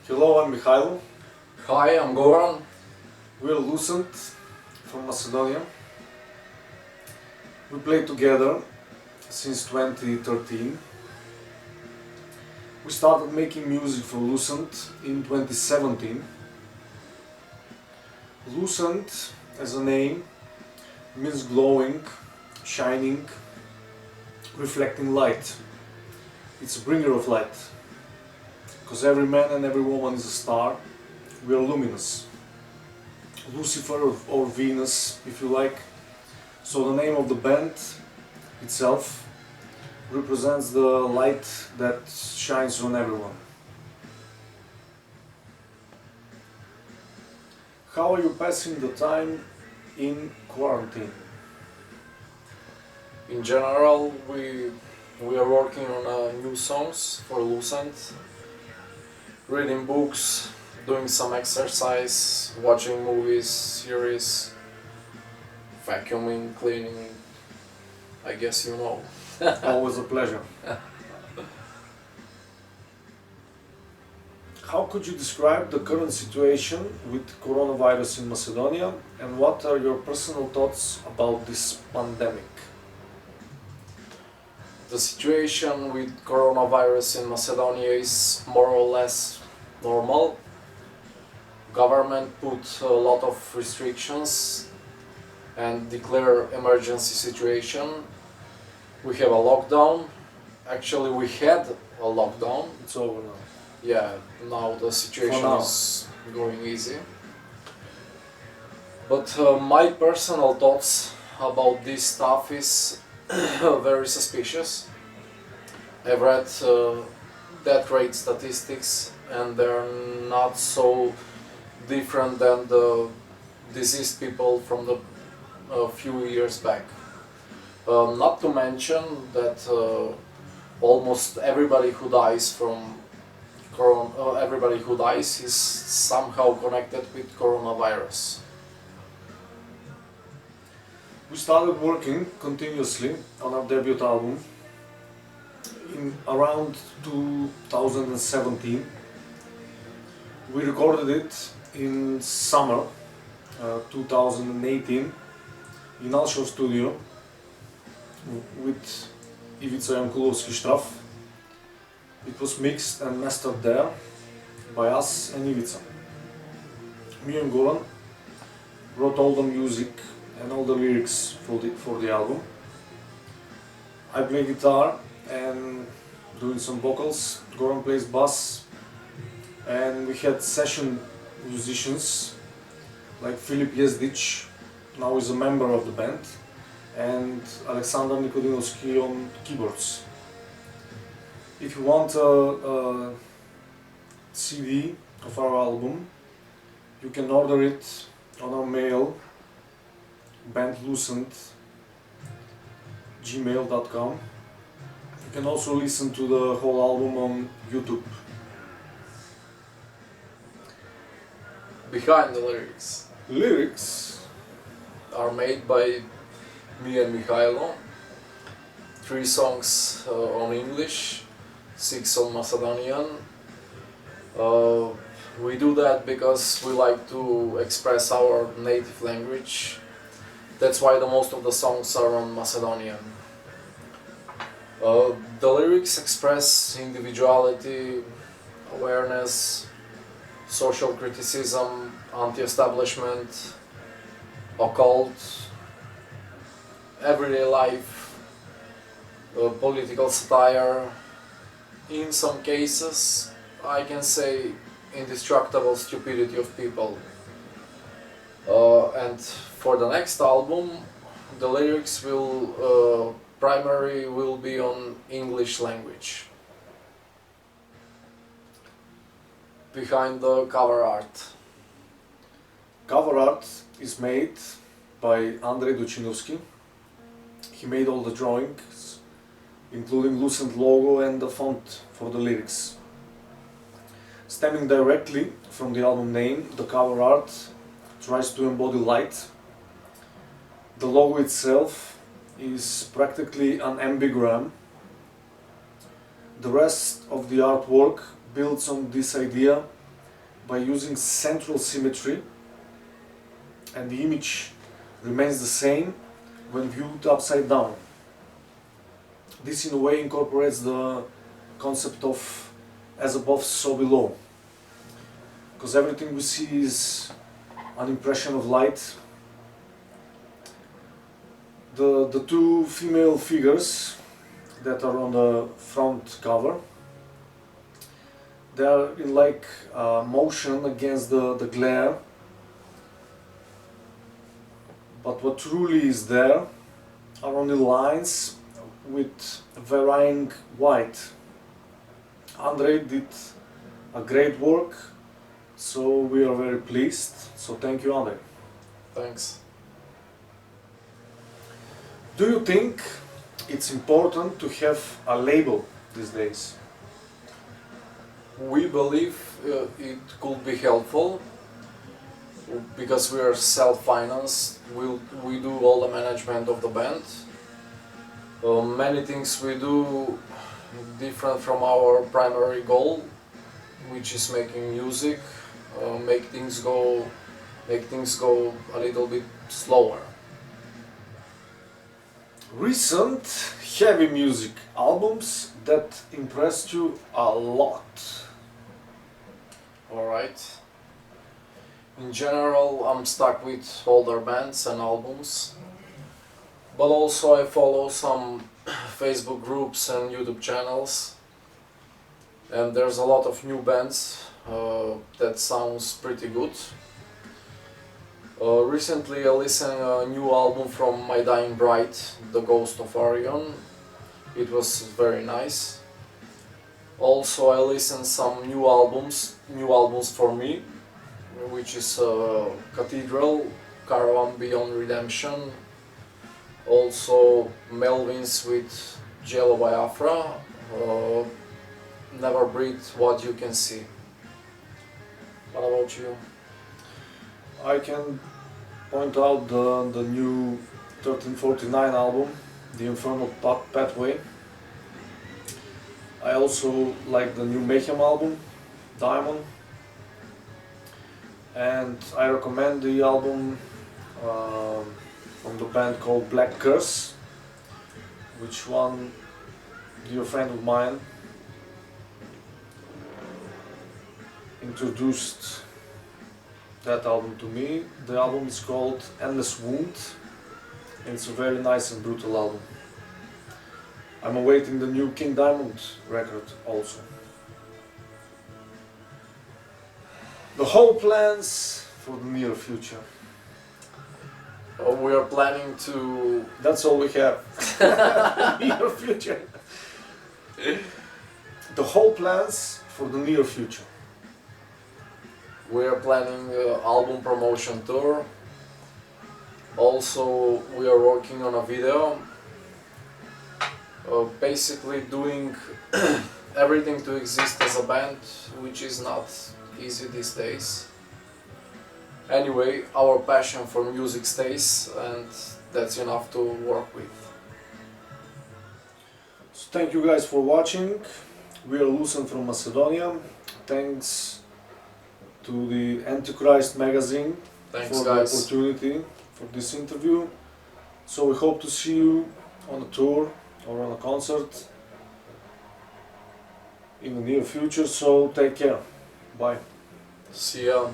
Hello, I'm Mikhail. Hi, I'm Goran. We're Lucent from Macedonia. We play together since 2013. We started making music for Lucent in 2017. Lucent, as a name, means glowing, shining, reflecting light. It's a bringer of light. Because every man and every woman is a star, we are luminous. Lucifer or Venus, if you like. So the name of the band itself represents the light that shines on everyone. How are you passing the time in quarantine? In general, we are working on new songs for Lucent, reading books, doing some exercise, watching movies, series, vacuuming, cleaning. I guess you know. Always a pleasure. How could you describe the current situation with coronavirus in Macedonia, and what are your personal thoughts about this pandemic? The situation with coronavirus in Macedonia is more or less normal. Government put a lot of restrictions and declare emergency situation. We have a lockdown. Actually, we had a lockdown. It's over now. Yeah, now the situation For now. is going easy. But my personal thoughts about this stuff is very suspicious. I've read death rate statistics and they're not so different than the deceased people from the few years back. Not to mention that almost everybody who dies from everybody who dies is somehow connected with coronavirus. We started working continuously on our debut album in around 2017. We recorded it in summer 2018 in Alshov studio with Ivica Jankulovski-Štraf. It was mixed and mastered there by us and Ivica. Me and Goran wrote all the music and all the lyrics for the album. I play guitar and doing some vocals. Goran plays bass, and we had session musicians like Filip Jezdic, now is a member of the band, and Alexander Nikodinovski on keyboards. If you want a CD of our album, you can order it on our mail, bandlucent@gmail.com. You can also listen to the whole album on YouTube. Behind the lyrics Lyrics are made by me and Mikhailo. 3 songs on English, 6 on Macedonian. We do that because we like to express our native language. That's why the most of the songs are on Macedonian. The lyrics express individuality, awareness, social criticism, anti-establishment, occult, everyday life, political satire. In some cases, I can say indestructible stupidity of people. And for the next album, the lyrics will primarily will be on English language. Behind the cover art. cover art is made by Andrei Duchinovsky. He made all the drawings, including Lucent logo and the font for the lyrics. Stemming directly from the album name, the cover art tries to embody light. The logo itself is practically an ambigram. The rest of the artwork builds on this idea by using central symmetry, and the image remains the same when viewed upside down. This in a way incorporates the concept of as above so below, because everything we see is an impression of light. The two female figures that are on the front cover, they are in like motion against the glare, but what truly is there are only lines with varying white. Andre did a great work, so we are very pleased. So thank you, Andre. Thanks. Do you think it's important to have a label these days? We believe it could be helpful because we are self-financed. We do all the management of the band. Many things we do different from our primary goal, which is making music, make things go a little bit slower. Recent heavy music albums that impressed you a lot? Alright. In general, I'm stuck with older bands and albums, but also I follow some Facebook groups and YouTube channels, and there's a lot of new bands that sounds pretty good. Recently I listened to a new album from My Dying Bride, The Ghost of Orion. It was very nice. Also I listened some new albums for me, which is Cathedral, Caravan Beyond Redemption, also Melvins with Jello Biafra, Never Breathe What You Can See. What about you? I can point out the new 1349 album, The Infernal Pathway. I also like the new Mayhem album, Diamond. And I recommend the album from the band called Black Curse, which one dear friend of mine introduced that album to me. The album is called Endless Wound, and it's a very nice and brutal album. I'm awaiting the new King Diamond record also. The whole plans for the near future. We are planning to... That's all we have. Near future. The whole plans for the near future. We are planning an album promotion tour. Also, we are working on a video. Basically doing everything to exist as a band, which is not easy these days. Anyway, our passion for music stays, and that's enough to work with. So thank you guys for watching. We are Lucent from Macedonia. Thanks to the Antichrist magazine Thanks, for guys. the opportunity for this interview. So we hope to see you on a tour or on a concert in the near future. So take care. Bye. See ya.